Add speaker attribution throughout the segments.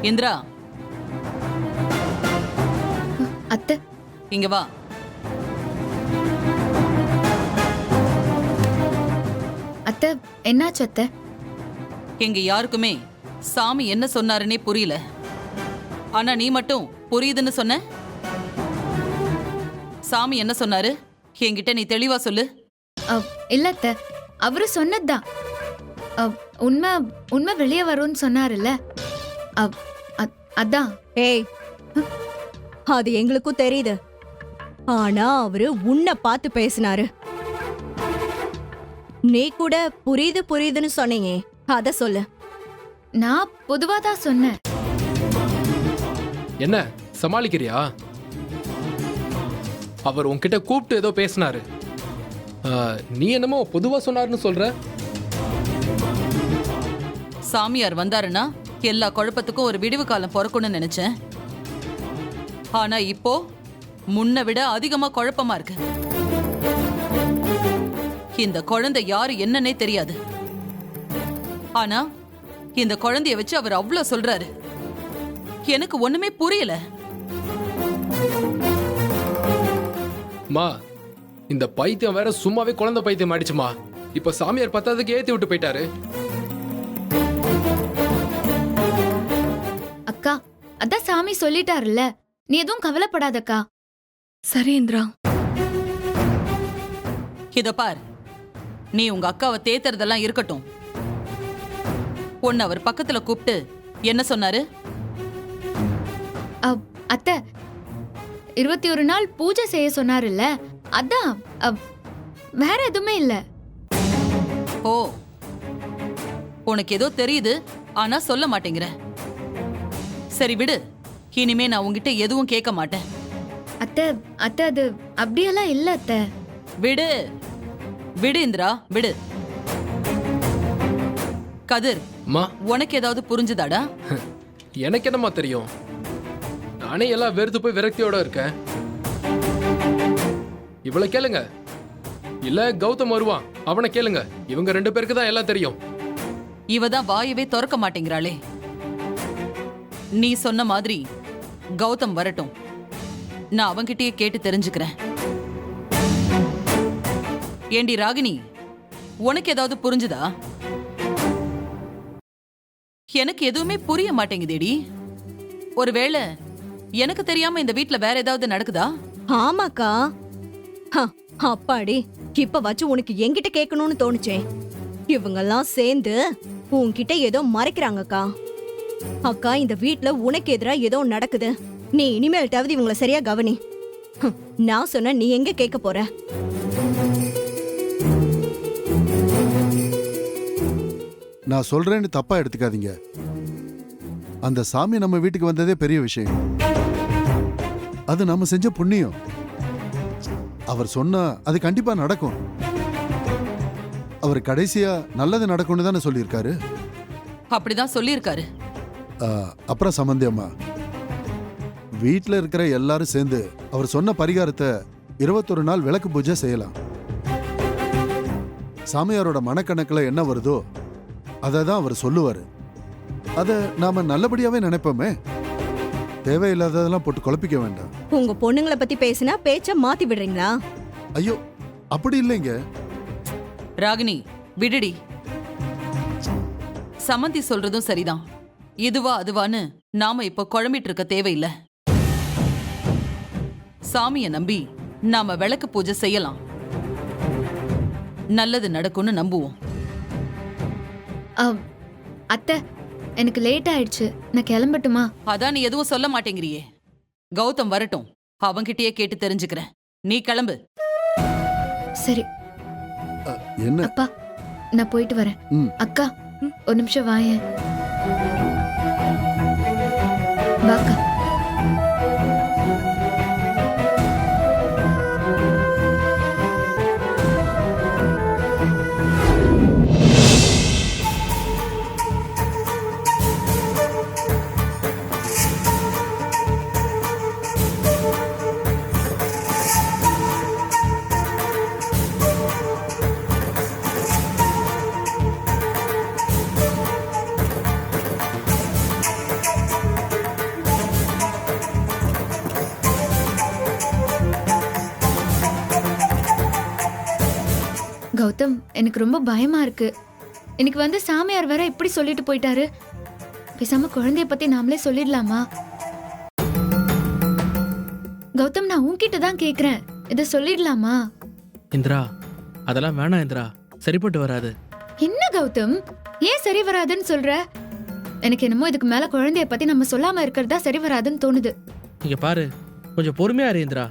Speaker 1: இந்திரா,
Speaker 2: அத்தை.
Speaker 1: இங்க வா.
Speaker 2: அத்தை, என்னாச்சு அத்தை?
Speaker 1: எங்க யாருக்குமே சாமி என்ன சொன்னாருன்னே புரியல. ஆனா நீ மட்டும் புரியுதுன்னு சொன்ன. சாமி என்ன சொன்னாரு என்கிட்ட நீ தெளிவா சொல்லு.
Speaker 2: இல்ல அத்தை, அவரு சொன்னதுதான். உண்மை உண்மை வெளியே வரும்னு சொன்னாருல்ல, அதான்.
Speaker 3: ஏய், அது எங்களுக்கும் தெரியுது. ஆனா அவரு உன்னை பார்த்து பேசினாரு. நீ கூட புரியுது புரியுதுன்னு சொன்னீங்க, அத சொல்லு.
Speaker 2: நான் பொதுவா தான் சொன்னேன்.
Speaker 4: என்ன சமாளிக்கிறியா? அவர் உன்கிட்ட கூப்பிட்டு ஏதோ பேசினாரு, நீ என்னமோ பொதுவா சொன்னாருன்னு சொல்ற.
Speaker 1: சாமியார் வந்தாருன்னா எல்லா குழப்பத்துக்கும் ஒரு விடிவு காலம் பிறக்கும்னு நினைச்சேன். ஆனா இப்போ முன்ன விட அதிகமா குழப்பமா இருக்கு. இந்த குழந்தை யாரு என்னன்னே தெரியாது. ஆனா இந்த குழந்தைய வச்சு அவர் அவ்வளவு சொல்றாரு. எனக்கு ஒண்ணுமே புரியல.
Speaker 4: மா, இந்த பைத்தியம் வேற சும்மாவே குழந்தை பைத்தியம் ஆயிடுச்சுமா. இப்ப சாமியார் பத்தாவதுக்கு ஏத்தி விட்டு போயிட்டாரு.
Speaker 2: அக்கா, அதான் சாமி சொல்லிட்டாருல்ல, நீ எதுவும் கவலைப்படாதக்கா.
Speaker 5: சரி இந்திரா.
Speaker 1: இத பார், நீ உங்க அக்காவை தேத்துறதெல்லாம் இருக்கட்டும். உன்னை அவர் பக்கத்துல கூப்பிட்டு என்ன சொன்னாரு?
Speaker 2: அத்தை, 21 நாள் பூஜை செய்ய சொன்னாருல்ல, அதான். வேற எதுவுமே இல்ல.
Speaker 1: ஓ, உனக்கு ஏதோ தெரியுது, ஆனா சொல்ல மாட்டேங்கிற. சரி விடு, இனிமே நான் உங்ககிட்ட எதுவும் கேட்க மாட்டேன்.
Speaker 2: அத்தை அத்தை, அது அப்படியெல்லாம் இல்ல அத்தை.
Speaker 1: விடு விடு இந்திரா, விடு. கதிர்,
Speaker 4: அம்மா,
Speaker 1: உனக்கு ஏதாவது புரிஞ்சுதாடா?
Speaker 4: எனக்கு என்னம்மா தெரியும்? நானே எல்லாம் வெறுத்து போய் விரக்தியோட இருக்கேன். இவளை கேளுங்க, இல்ல கௌதம் வருவான், அவனை கேளுங்க. இவங்க 2 பேருக்கு தான் எல்லாம் தெரியும்.
Speaker 1: இவதான் வாயவே திறக்க மாட்டேங்கிறாளே. நீ சொன்ன மாதிரி கௌதம் வரட்டும், நான் அவன்கிட்டயே கேட்டு தெரிஞ்சுக்கிறேன். ஏண்டி ராகினி, உனக்கு ஏதாவது புரிஞ்சுதா? எனக்கு எதுவுமே புரிய மாட்டேங்குதேடி. ஒருவேளை எனக்கு தெரியாம இந்த வீட்ல வேற ஏதாவது நடக்குதா?
Speaker 3: ஆமாக்கா. அப்பாடி, இப்ப வச்சு உனக்கு என்கிட்ட கேட்கணும்னு தோணுச்சே. இவங்கெல்லாம் சேர்ந்து உன்கிட்ட ஏதோ மறைக்கிறாங்கக்கா. அக்கா, இந்த வீட்ல உனக்கு எதிரா ஏதோ நடக்குது. நீ இனிமேல்ட்டாவது இவங்கள சரியா கவனி. நான் சொன்ன நீ எங்க கேட்க போற?
Speaker 6: நான் சொல்றேன்னு தப்பா எடுத்துக்காதீங்க. அந்த சாமி நம்ம வீட்டுக்கு வந்ததே பெரிய விஷயம். அது நம்ம செஞ்ச புண்ணியம். அவர் சொன்னா அது கண்டிப்பா நடக்கும். அவர் கடைசியா நல்லது நடக்கும்னு தானே சொல்லியிருக்காரு.
Speaker 1: அப்படிதான் சொல்லியிருக்காரு.
Speaker 6: அப்புறம் சம்பந்தி அம்மா, வீட்டில் இருக்கிற எல்லாரும் சேர்ந்து அவர் சொன்ன பரிகாரத்தை 21 நாள் விளக்கு பூஜை செய்யலாம். சாமியாரோட மனக்கணக்கில் என்ன வருதோ அதை தான் அவர் சொல்லுவாரு. அதை நாம நல்லபடியாவே நினைப்போமே. தேவையில்லாததெல்லாம் போட்டு குழப்பிக்க வேண்டாம்.
Speaker 3: உங்க பொண்ணுங்களை பத்தி பேசினா பேச்ச மாத்தி விடுறீங்களா?
Speaker 6: ஐயோ, அப்படி இல்லைங்க.
Speaker 1: ராகினி, விடுடி. சமந்தி சொல்றதும் சரிதான். இதுவா அதுவான்னு நாம இப்ப குழம்பிட்டு இருக்க தேவையில்லை. சாமிய நம்பி நாம விளக்கு பூஜை செய்யலாம். நல்லது நடக்கும்னு நம்புவோம்.
Speaker 2: அத்தை, எனக்கு லேட் ஆயிடுச்சு, நான் கிளம்பட்டுமா?
Speaker 1: அதான் நீ எதுவும் சொல்ல மாட்டேங்கிறியே. கௌதம் வரட்டும், அவன்கிட்டயே கேட்டு தெரிஞ்சுக்கிறேன். நீ கிளம்பு.
Speaker 2: சரி.
Speaker 6: என்ன?
Speaker 2: அப்பா, நான் போயிட்டு வரேன். அக்கா, ஒரு நிமிஷம் வாயேன். வாக்கா. கௌதம் எனக்கு ரொம்ப பயமா இருக்கு. எனக்கு வந்து சாமியார் வேற இப்படி சொல்லிட்டு போயிட்டாரு. பேசாம குழந்தைய பத்தி நாமளே சொல்லிடலாமா? கௌதம், நான் உன்கிட்ட தான் கேக்குறேன், இத சொல்லிடலாமா?
Speaker 7: இந்திரா, அதெல்லாம் வேணாம் இந்திரா, சரிப்பட்டு வராது.
Speaker 2: என்ன கௌதம், ஏன் சரி வராதுன்னு சொல்ற? எனக்கு என்னமோ இதுக்கு மேல குழந்தைய பத்தி நம்ம சொல்லாம இருக்கிறதா சரி வராதுன்னு தோணுது.
Speaker 7: இங்க பாரு, கொஞ்சம் பொறுமையா இரு இந்திரா.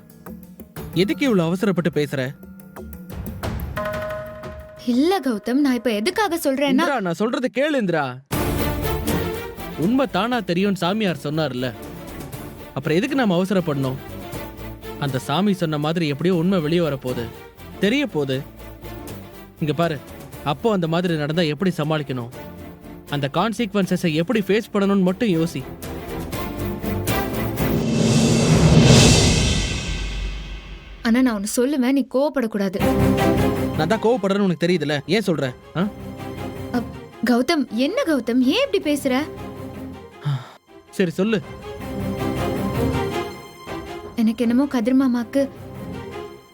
Speaker 7: எதுக்கு இவ்வளவு அவசரப்பட்டு பேசுற?
Speaker 2: இல்ல கௌதம், நான் இப்ப எதுக்காக சொல்றேன்னா,
Speaker 7: இந்திரா, நான் சொல்றது கேளு இந்திரா. உண்மை தானா தெரியும்னு சாமியார் சொன்னார்ல, அப்புறம் எதுக்கு நாம அவசரப்படணும்? அந்த சாமி சொன்ன மாதிரி எப்படியோ உண்மை வெளியே வரப்போகுது, தெரிய போகுது. இங்க பாரு, அப்போ அந்த மாதிரி நடந்தா எப்படி சமாளிக்கணும், அந்த கான்சிக்வன்சஸை எப்படி ஃபேஸ் பண்ணணும்னு மட்டும் யோசி.
Speaker 2: ஆனா நான் ஒன்னு சொல்லுவேன், நீ கோவப்படக்கூடாது.
Speaker 7: நான் தான் கோவப்படுறேன்னு உனக்கு தெரியுதுல, ஏன் சொல்ற?
Speaker 2: கௌதம், என்ன கௌதம், ஏன் இப்படி பேசுற?
Speaker 7: சரி சொல்லு.
Speaker 2: எனக்கு என்னமோ கதிர் மாமாக்கு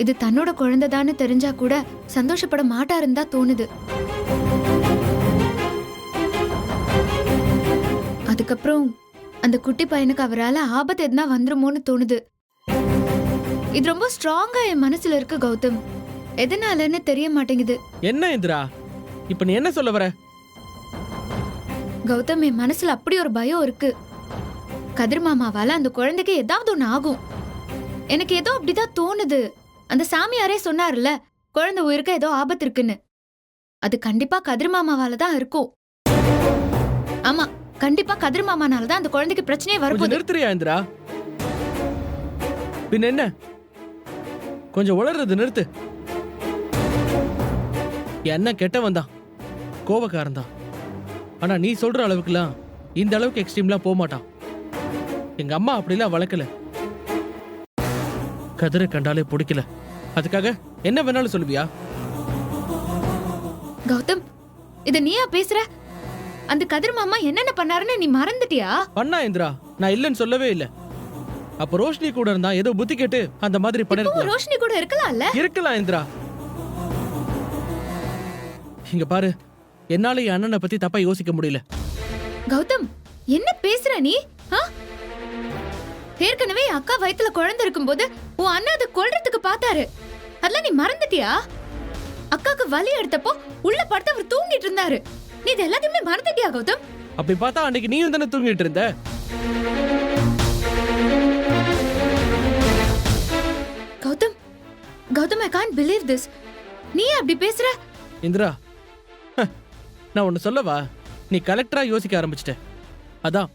Speaker 2: இது தன்னோட குழந்தைதான்னு தெரிஞ்சா கூட சந்தோஷப்பட மாட்டாருன்னு தான் தோணுது. அதுக்கப்புறம் அந்த குட்டி பையனுக்கு அவரால் ஆபத்து எதுனா வந்துருமோன்னு தோணுது. இது ரொம்ப ஸ்ட்ராங்கா என் மனசுல இருக்கு கௌதம். எதனாலன்னு தெரிய மாட்டேங்குது.
Speaker 7: என்ன இந்திரா, இப்ப நீ என்ன சொல்ல வர?
Speaker 2: கௌதம், என் மனசுல அப்படி ஒரு பயம் இருக்கு. கதிர் மாமாவால அந்த குழந்தைக்கு ஏதாவது ஒண்ணு ஆகும். எனக்கு ஏதோ அப்படிதான் தோணுது. அந்த சாமியாரே சொன்னார்ல, குழந்தை உயிருக்கு ஏதோ ஆபத்து இருக்குன்னு. அது கண்டிப்பா கதிர் மாமாவால தான் இருக்கும். ஆமா, கண்டிப்பா கதிர் மாமானால தான் அந்த குழந்தைக்கு பிரச்சனையே
Speaker 7: கொஞ்சம்
Speaker 2: வரப்போகுது.
Speaker 7: நிறுத்துறியா இந்திரா? பின்ன என்ன, கொஞ்சம் உளறது நிறுத்து. என்ன கெட்டவன் தான், கோபக்காரன் தான். ஆனா நீ சொல்ற அளவுக்குலாம் இந்த அளவுக்கு எக்ஸ்ட்ரீம்லாம் போக மாட்டான். எங்க அம்மா அப்படிலாம் வளர்க்கல. கதிரை கண்டாலே பிடிக்கல, அதுக்காக என்ன வேணாலும் சொல்லுவியா?
Speaker 2: கௌதம், இத நீயா பேசுற? அந்த கதிர் மாமா என்னென்ன பண்ணாருன்னு நீ மறந்துட்டியா?
Speaker 7: பண்ணா இந்திரா, நான் இல்லைன்னு சொல்லவே இல்லை. அப்ப ரோஷினி கூட இருந்தா ஏதோ புத்தி கேட்டு அந்த மாதிரி
Speaker 2: இப்போ
Speaker 7: பண்ணிருக்கலாம்.
Speaker 2: ரோஷினி கூட இருக்கலாம்ல?
Speaker 7: இருக்கலாம் இந்திரா. இங்க பாரு, என்னால என் அண்ணனை பத்தி தப்பா யோசிக்க முடியல.
Speaker 2: கௌதம், என்ன பேசுற நீ? ஏற்கனவே அக்கா வயித்துல குழந்தை இருக்கும்போது உன் அண்ணன் அதை கொல்றதுக்கு பார்த்தாரு. அதெல்லாம் நீ மறந்துட்டியா? அக்காக்கு வலி எடுத்தப்போ உள்ள படுத்து அவர் தூங்கிட்டு இருந்தாரு. நீ இது எல்லாத்தையுமே மறந்துட்டியா கௌதம்?
Speaker 7: அப்படி பார்த்தா அன்னைக்கு நீயும் தானே தூங்கிட்டு இருந்த.
Speaker 2: Gautham, Gautham, I can't believe this. நீ அப்படி பேசுற?
Speaker 7: இந்திரா, நான் ஒன்னு சொல்லவா? நீ கலெக்டரா யோசிக்க ஆரம்பிச்சிட்ட. அதான்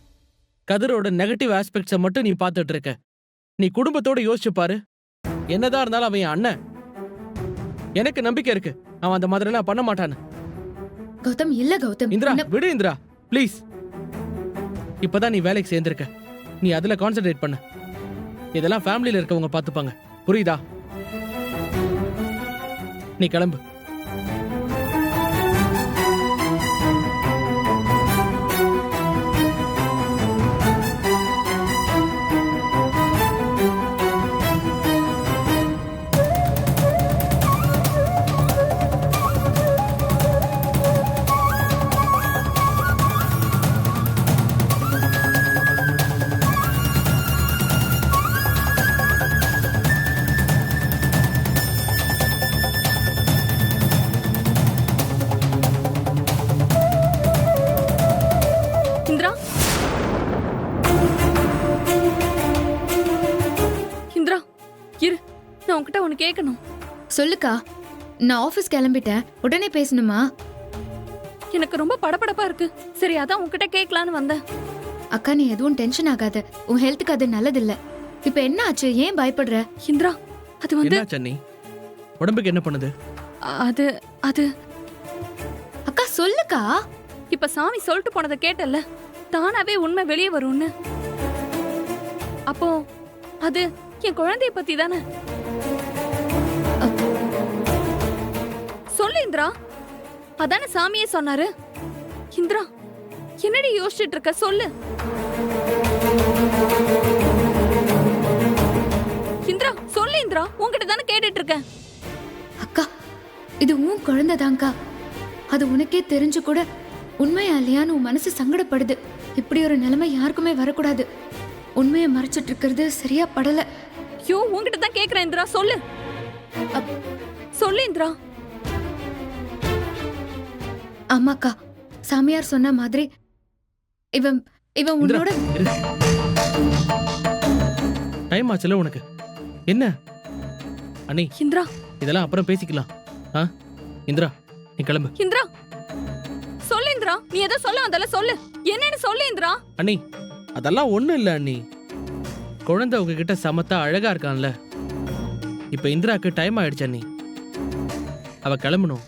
Speaker 7: கதிரோட நெகட்டிவ் ஆஸ்பெக்ட்ஸை மட்டும் நீ பார்த்துட்டு இருக்க. நீ குடும்பத்தோட யோசிச்சு பாரு. என்னதான் இருந்தாலும் அவன் என் அண்ணன். எனக்கு நம்பிக்கை இருக்கு அவன் அந்த மாதிரி எல்லாம் பண்ண மாட்டான்னு.
Speaker 2: கௌதம், இல்ல கௌதம்.
Speaker 7: இந்திரா, விடு இந்திரா, ப்ளீஸ். இப்பதான் நீ வேலைக்கு சேர்ந்திருக்க, நீ அதுல கான்சென்ட்ரேட் பண்ணு. இதெல்லாம் ஃபேமிலியில இருக்கவங்க பார்த்துப்பாங்க, புரியுதா? நீ கிளம்பு.
Speaker 5: நான் உன்கிட்ட ஒன்னு கேட்கணும்.
Speaker 2: சொல்லுக்கா. நான் ஆபீஸ் கிளம்பிட்டேன், உடனே பேசணுமா?
Speaker 5: எனக்கு ரொம்ப படபடப்பா இருக்கு. சரி, அதான் உன்கிட்ட கேட்கலான்னு வந்தேன்.
Speaker 2: அக்கா, நீ எதுவும் டென்ஷன் ஆகாத. உன் ஹெல்த்துக்கு அது நல்லதில்ல. இப்ப என்ன ஆச்சு? ஏன் பயப்படுற?
Speaker 5: இந்திரா, அது வந்து
Speaker 7: என்ன சன்னி, உடம்புக்கு என்ன பண்ணுது?
Speaker 5: அது அது
Speaker 2: அக்கா சொல்லுக்கா.
Speaker 5: இப்ப சாமி சொல்லிட்டு போனதை கேட்டல்ல, தானாவே உண்மை வெளியே வரும்னு. அப்போ அது என் குழந்தைய பத்தி தானே. சொல்லு இந்திரா, அதானே சாமியே சொன்னாரு. இந்திரா, என்னடி யோசிச்சுட்டு இருக்க? சொல்லு இந்திரா, சொல்லு இந்திரா, உன்கிட்ட தானே கேட்டுட்டு இருக்கேன்.
Speaker 2: அக்கா, இது உன் குழந்தைதான்க்கா. அது உனக்கே தெரிஞ்சு கூட உண்மையா இல்லையான்னு உன் மனசு சங்கடப்படுது. இப்படி ஒரு நிலைமை யாருக்குமே வரக்கூடாது. உண்மையை மறைச்சிட்டு இருக்கிறது சரியா படல.
Speaker 5: ஐயோ உன்கிட்ட தான் கேக்குறேன் இந்திரா, சொல்லு. சொல்லு இந்திரா.
Speaker 2: ஆமாக்கா, சாமியார் சொன்ன மாதிரி இவன் இவன்
Speaker 7: இந்திரா,
Speaker 2: உன்னோட
Speaker 7: இரு. டைம் ஆச்சுல உனக்கு. என்ன அண்ணி,
Speaker 5: இந்திரா,
Speaker 7: இதெல்லாம் அப்புறம் பேசிக்கலாம். இந்திரா நீ கிளம்பு.
Speaker 5: இந்திரா சொல்லு இந்திரா, நீ ஏதோ சொல்ல வந்தால சொல்லு. என்னன்னு சொல்லு இந்திரா.
Speaker 7: அண்ணி அதெல்லாம் ஒண்ணும் இல்ல அண்ணி. குழந்தை உங்ககிட்ட சமத்தா அழகா இருக்கான்ல. இப்ப இந்திராக்கு டைம் ஆயிடுச்சு அண்ணி. அவ கிளம்பணும்.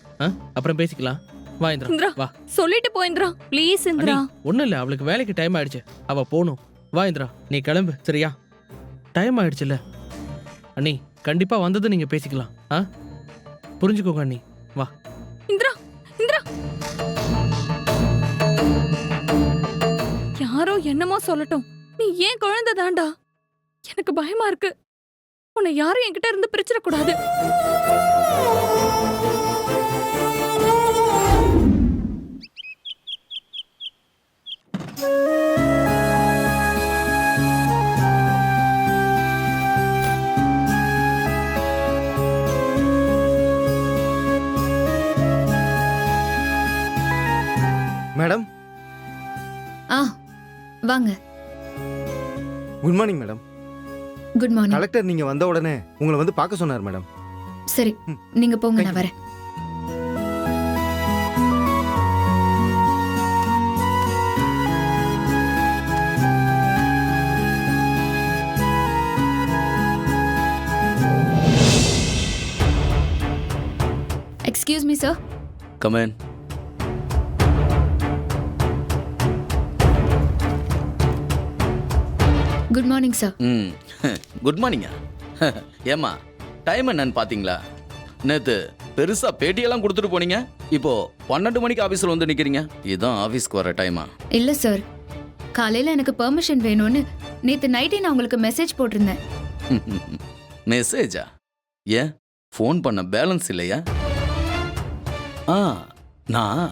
Speaker 7: அப்புறம் பேசிக்கலாம். வா
Speaker 5: இந்திரா,
Speaker 7: இந்திரா வா.
Speaker 5: சொல்லிட்டு போ இந்திரா, ப்ளீஸ்
Speaker 7: அண்ணி
Speaker 5: இந்திரா.
Speaker 7: ஒண்ணும் இல்ல, அவளுக்கு வேலைக்கு டைம் ஆயிடுச்சு. அவ போகணும். வா இந்திரா நீ கிளம்பு. சரியா? டைம் ஆயிடுச்சுல அண்ணி. கண்டிப்பா வந்தது நீங்க பேசிக்கலாம். புரிஞ்சுக்கோங்க அண்ணி. வா
Speaker 5: இந்திரா, இந்திரா. யாரோ என்னமோ சொல்லட்டும், நீ ஏன் குழந்தை தாண்டா. எனக்கு பயமா இருக்கு. உன்னை யாரும் என்கிட்ட இருந்து பிரிச்சிட கூடாது.
Speaker 8: மேடம்,
Speaker 2: வாங்க.
Speaker 8: Good morning madam.
Speaker 2: Good morning.
Speaker 8: Collector நீங்க வந்த உடனே உங்களை வந்து பார்க்க சொன்னார் மேடம்.
Speaker 2: சரி, நீங்க போங்க,
Speaker 8: Thank
Speaker 2: நான்
Speaker 8: you.
Speaker 2: வரேன். Excuse me sir.
Speaker 9: Come in.
Speaker 2: Good morning sir.
Speaker 9: குட் மார்னிங்கா? ஏம்மா டைம் என்னன்னு பார்த்தீங்களா? நேற்று பெருசாக பேட்டியெல்லாம் கொடுத்துட்டு போனீங்க. இப்போ 12 மணிக்கு ஆஃபீஸில் வந்து நிற்கிறீங்க. இதுதான் ஆஃபீஸ்க்கு வர டைமா?
Speaker 2: இல்ல சார், காலையில எனக்கு பெர்மிஷன் வேணும்னு நேத்து நைட்டே நான் உங்களுக்கு மெசேஜ் போட்டிருந்தேன்.
Speaker 9: மெசேஜா? ஏன் ஃபோன் பண்ண பேலன்ஸ் இல்லையா? நான்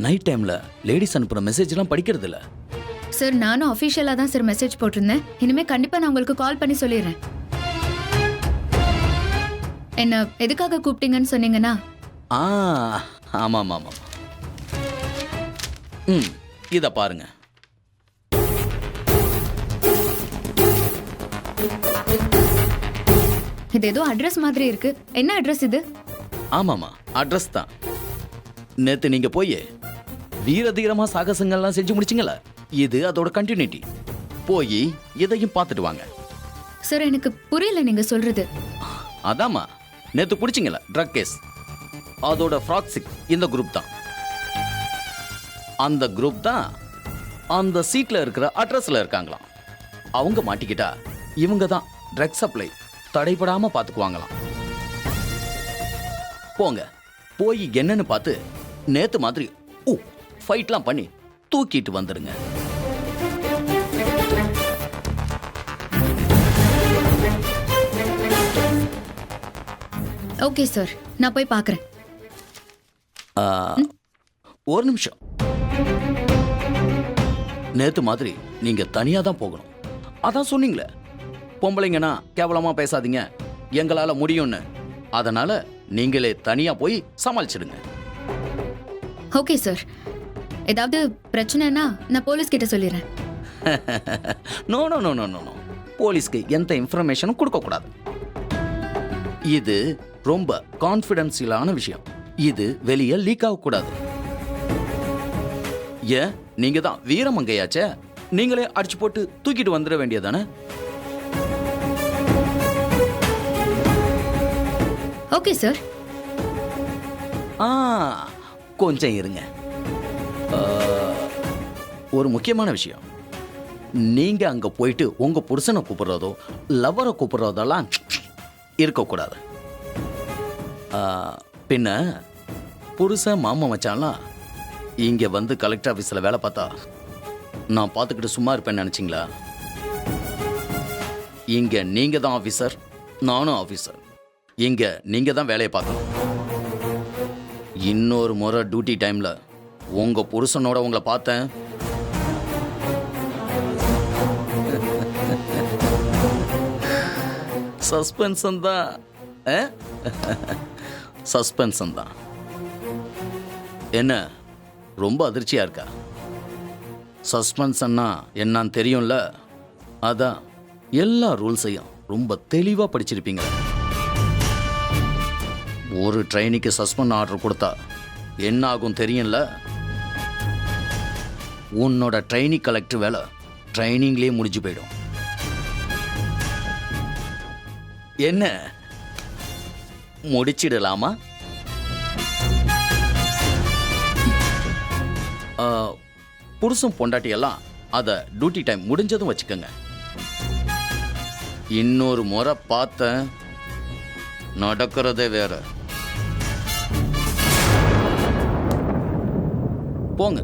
Speaker 9: நைட் டைமில் லேடிஸ் அனுப்புகிற மெசேஜ்லாம் படிக்கிறது இல்லை.
Speaker 2: சார், நானும் அஃபிஷியலா தான் சார் மெசேஜ் போட்டிருந்தேன். இனிமே கண்டிப்பா நான் உங்களுக்கு கால் பண்ணி சொல்லிடுறேன். என்ன எதுக்காக கூப்பிட்டீங்கன்னு சொன்னீங்கன்னா?
Speaker 9: ஆமாம் ஆமாம். இதை பாருங்க.
Speaker 2: இது ஏதோ அட்ரஸ் மாதிரி இருக்கு. என்ன அட்ரஸ் இது?
Speaker 9: ஆமாம்மா, அட்ரஸ் தான். நேற்று நீங்கள் போய் வீரதீரமா சாகசங்கள்லாம் செஞ்சு முடிச்சிங்களா? இது அதோட கண்டினியூட்டி. போய் இதையும் பார்த்துட்டு வாங்க.
Speaker 2: சார், எனக்கு புரியல நீங்க சொல்றது.
Speaker 9: அதாம்மா, நேற்று பிடிச்சிங்களா ட்ரக் கேஸ், அதோட ஃப்ராக்சிக் இந்த குரூப் தான். அந்த குரூப் தான் அந்த சீட்ல இருக்கிற அட்ரஸ்ல இருக்காங்களாம். அவங்க மாட்டிக்கிட்டா இவங்க தான் ட்ரக் சப்ளை தடைபடாம பார்த்துக்குவாங்களாம். போங்க, போய் என்னன்னு பார்த்து நேத்து மாதிரி ஃபைட்லாம் பண்ணி தூக்கிட்டு வந்துடுங்க.
Speaker 2: ஓகே சார், நான் போய் பார்க்கறேன்.
Speaker 9: ஒரு நிமிஷம். நேத்து மாதிரி நீங்க தனியா தான் போகணும். அதான் சொன்னீங்களே, பொம்பளைங்கன்னா கேவலமா பேசாதீங்க, எங்களால முடியும்னு. அதனால நீங்களே தனியா போய் சமாளிச்சிடுங்க.
Speaker 2: ஓகே சார், ஏதாவது பிரச்சனைனா நான் போலீஸ் கிட்ட சொல்லிடுறேன்.
Speaker 9: No no no no no, போலீஸ்க்கு எந்த இன்ஃபர்மேஷனும் கொடுக்க கூடாது. இது ரொம்ப கான்ஃபிடென்ஷியலான விஷயம். இது வெளியே லீக் ஆகக்கூடாது. ஏன், நீங்க தான் வீரமங்கையாச்சே, நீங்களே அடிச்சு போட்டு தூக்கிட்டு வந்துட வேண்டியதானே?
Speaker 2: Okay sir.
Speaker 9: கொஞ்சம் இருங்க. ஒரு முக்கியமான விஷயம், நீங்க அங்க போயிட்டு உங்க புருஷனை கூப்பிடுறதோ லவ்வரை கூப்பிடுறதெல்லாம் இருக்கக்கூடாது. பின்ன புருஷன் மாமா மச்சான்லாம் இங்க வந்து கலெக்டர் ஆஃபீஸில் வேலை பார்த்தா நான் பார்த்துக்கிட்டு சும்மா இருப்பேன்னு நினைச்சிங்களா? இங்க நீங்க தான் ஆஃபீஸர், நானும் ஆஃபீஸர். இங்க நீங்க தான் வேலையை பார்க்கணும். இன்னொரு முறை டியூட்டி டைம்ல உங்க புருஷனோட உங்களை பார்த்தேன், சஸ்பென்ஷன் தான். சஸ்பென்ஷன் தான். என்ன ரொம்ப அதிர்ச்சியா இருக்கா? சஸ்பென்ஷன்னா என்னன்னு தெரியும்ல, அதான் எல்லா ரூல்ஸையும் ரொம்ப தெளிவா படிச்சிருப்பீங்க. ஒரு ட்ரெயினுக்கு சஸ்பெண்ட் ஆர்டர் கொடுத்தா என்ன ஆகும் தெரியும்ல? உன்னோட ட்ரைனிங் கலெக்டர் வேலை ட்ரைனிங்லேயே முடிஞ்சு போயிடும். என்ன முடிச்சிடலாமா? புருஷன் பொண்டாட்டியெல்லாம் அதை டியூட்டி டைம் முடிஞ்சதும் வச்சுக்கோங்க. இன்னொரு முறை பார்த்தேன், நடக்கிறதே வேற. போங்க.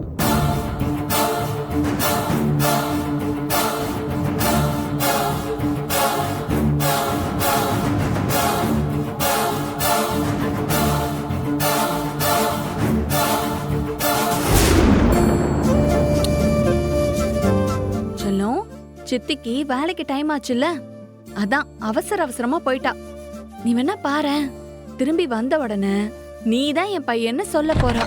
Speaker 5: செல்லம், சித்திக்கு வேலைக்கு டைம் ஆச்சுல்ல, அதான் அவசர அவசரமா போயிட்டா. நீ வேணா பாரு, திரும்பி வந்த உடனே நீ தான் என் பையன்னு சொல்ல போறா.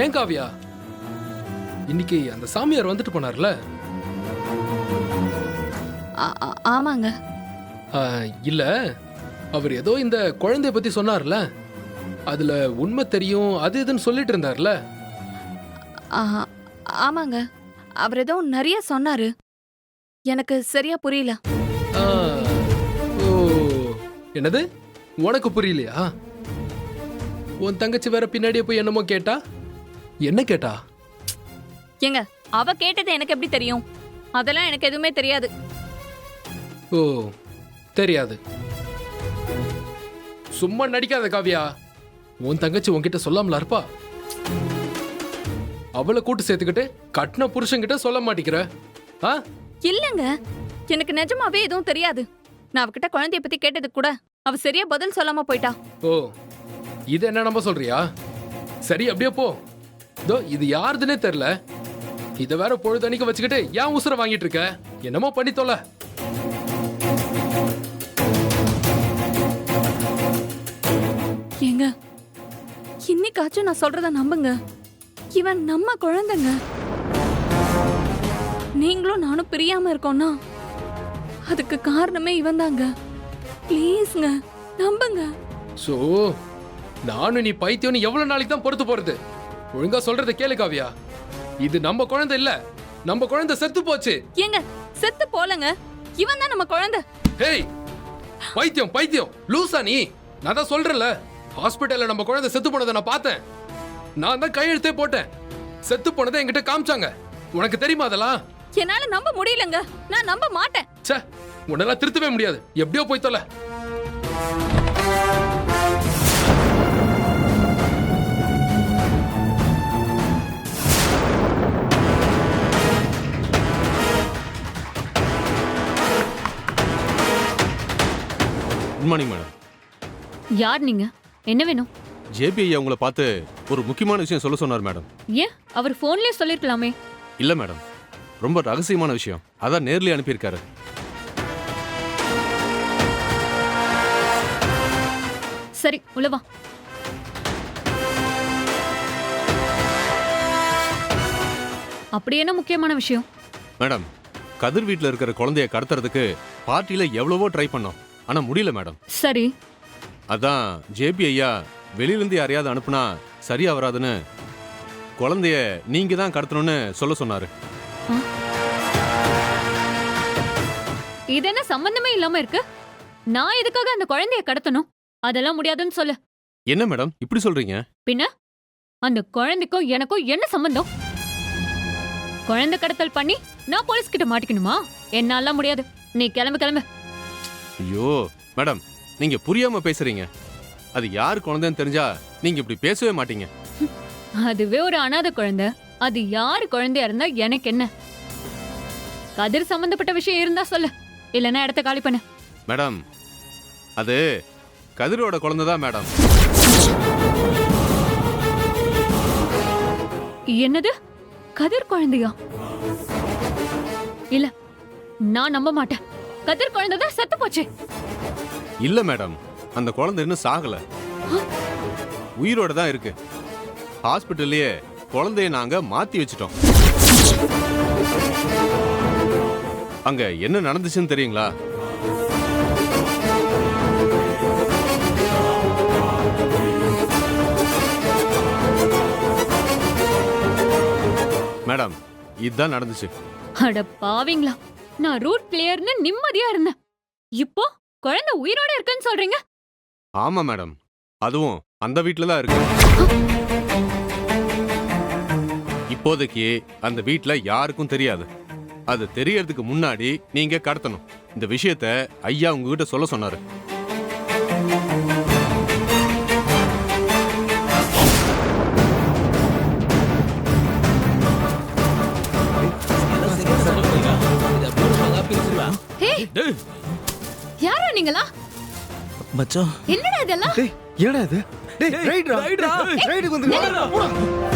Speaker 4: ஏன் காவியா, இன்னைக்கு அந்த சாமியார் வந்துட்டு போனார்ல?
Speaker 5: ஆமாங்க.
Speaker 4: இல்ல, அவர் ஏதோ இந்த குழந்தைய பத்தி சொன்னார்ல, அதுல உண்மை தெரியும் அது இதுன்னு சொல்லிட்டு இருந்தார்ல?
Speaker 5: ஆமாங்க, அவர் ஏதோ நிறைய சொன்னாரு, எனக்கு சரியா புரியல.
Speaker 4: ஆ, ஓ, என்னது உனக்கு புரியலையா? உன் தங்கச்சி வேற பின்னாடியே போய் என்னமோ கேட்டா. என்ன கேட்டா?
Speaker 5: ஏங்க, அவ கேட்டது எனக்கு எப்படி தெரியும்? அதெல்லாம் எனக்கு எதுவுமே தெரியாது.
Speaker 4: ஓ, தெரியாது. சும்மா நடிக்காத காவியா. உன் தங்கச்சி உன்கிட்ட சொல்லாமல இருப்பா? அவளை கூட்டு சேர்த்துக்கிட்டு கட்டின புருஷன்கிட்ட சொல்ல மாட்டேங்கிற?
Speaker 5: இல்லங்க, எனக்கு நிஜமாவே எதுவும் தெரியாது. நான் அவகிட்ட குழந்தைய பத்தி கேட்டது கூட அவ சரியா பதில் சொல்லாம போயிட்டா.
Speaker 4: ஓ, இது என்ன நம்ப சொல்றியா? சரி, அப்படியே போ. இதோ இது யாருதுன்னே தெரியல, இத வேற பொழுதணிக்க வச்சுக்கிட்டு ஏன் உசுர வாங்கிட்டு இருக்க? என்னமோ பண்ணி தொலை.
Speaker 5: ஏங்க, இன்னைக்காச்சும் நான் சொல்றத நம்புங்க. இவன் நம்ம குழந்தைங்க. நீங்களும் நானும் பிரியாம இருக்கோம்னா அதுக்கு காரணமே இவன் தாங்க. ப்ளீஸ்ங்க, நம்புங்க.
Speaker 4: சோ, நானும் நீ பைத்தியம்னு எவ்வளவு நாளைக்கு தான் பொறுத்து போறது? ஒழுங்கா சொல்றத கேளு காவியா. இது நம்ம குழந்தை இல்ல, நம்ம குழந்தை செத்து போச்சு.
Speaker 5: ஏங்க, செத்து போலங்க, இவன் தான் நம்ம குழந்தை.
Speaker 4: ஹேய், பைத்தியம் பைத்தியம், லூசா நீ? நான் தான் சொல்றேன்ல, ஹாஸ்பிட்டல்ல நம்ம குழந்தை செத்து போனதை நான் பார்த்தேன். நான் தான் கையெழுத்தே போட்டேன். செத்து போனதை என்கிட்ட காமிச்சாங்க. உனக்கு தெரியுமா அதெல்லாம்?
Speaker 5: என்னால நம்ப முடியலங்க, நான் நம்ப மாட்டேன்.
Speaker 4: ச்சே, உன்னெல்லாம் திருத்தவே முடியாது. எப்படியோ போய் தொலை.
Speaker 10: Good morning madam.
Speaker 11: யார் நீங்க? என்ன வேணும்?
Speaker 10: ஜேபி ஐயா உங்களை பார்த்து ஒரு முக்கியமான விஷயம் சொல்ல சொன்னார் மேடம்.
Speaker 11: ஏன் அவர் போன்லயே சொல்லிருக்கலாமே?
Speaker 10: இல்ல மேடம், ரொம்ப ரகசியமான விஷயம், அதான் நேர்லயே அனுப்பியிருக்காரு.
Speaker 11: சரி, உள்ள வா. அப்படி என்ன முக்கியமான விஷயம்?
Speaker 10: மேடம், கதிர் வீட்டில் இருக்கிற குழந்தைய கடத்துறதுக்கு பார்ட்டியில எவ்வளவோ ட்ரை பண்ணோம், ஆனா முடியல மேடம்.
Speaker 11: சரி.
Speaker 10: அதான் ஜேபி ஐயா வெளியிலிருந்து யாரையாவது அனுப்புனா சரியா வராதுன்னு குழந்தைய நீங்க தான் கடத்தணும்னு சொல்ல சொன்னாரு.
Speaker 11: இது என்ன சம்பந்தமே இல்லாம இருக்கு? நான் எதுக்காக அந்த குழந்தைய கடத்தணும்? அதெல்லாம் முடியாதுன்னு சொல்லு.
Speaker 10: என்ன மேடம் இப்படி சொல்றீங்க?
Speaker 11: பின்ன அந்த குழந்தைக்கும் எனக்கும் என்ன சம்பந்தம்? குழந்தை கடத்தல் பண்ணி நான் போலீஸ் கிட்ட மாட்டிக்கணுமா? என்னால முடியாது. நீ கிளம்பு கிளம்பு.
Speaker 10: ஐயோ மேடம், நீங்க புரியாம பேசுறீங்க. அது யார் குழந்தைன்னு தெரிஞ்சா நீங்க இப்படி பேசவே மாட்டீங்க.
Speaker 11: அதுவே ஒரு அனாதை குழந்தை. அது யாரு குழந்தையா இருந்தா எனக்கு என்ன? கதிர் சம்பந்தப்பட்ட விஷயம் இருந்தா சொல்லு, இல்லைன்னா இடத்த காலி பண்ணு.
Speaker 10: மேடம், அது கதிரோட குழந்தை தான் மேடம்.
Speaker 11: என்னது? கதிர் குழந்தையா? இல்ல, நான் நம்ப மாட்டேன். கதிர் குழந்தை தான் செத்து போச்சு.
Speaker 10: இல்ல மேடம், அந்த குழந்தை இன்னும் சாகல, உயிரோட தான் இருக்கு. ஹாஸ்பிட்டல்லயே குழந்தைய நாங்க மாத்தி வச்சிட்டோம். அங்க என்ன நடந்துச்சுன்னு தெரியுங்களா? மேடம், இதுதான் நடந்துச்சு.
Speaker 11: அட பாவிங்களா, நான் ரூட் கிளியர்னு நிம்மதியா இருந்தேன். இப்போ குழந்தை உயிரோட இருக்குன்னு சொல்றீங்க?
Speaker 10: ஆமா மேடம், அதுவும் அந்த வீட்ல தான் இருக்கு. இப்போதைக்கு அந்த வீட்ல யாருக்கும் தெரியாது. அது தெரியறதுக்கு முன்னாடி நீங்க கடத்தணும். இந்த விஷயத்த ஐயா உங்ககிட்ட சொல்ல சொன்னாரு.
Speaker 2: யாரா நீங்களா?
Speaker 8: மச்சான்,
Speaker 2: என்னடா இதெல்லாம்?
Speaker 8: டேய் என்னடா இது? டேய் ரைட்ரா ரைடுக்கு வந்து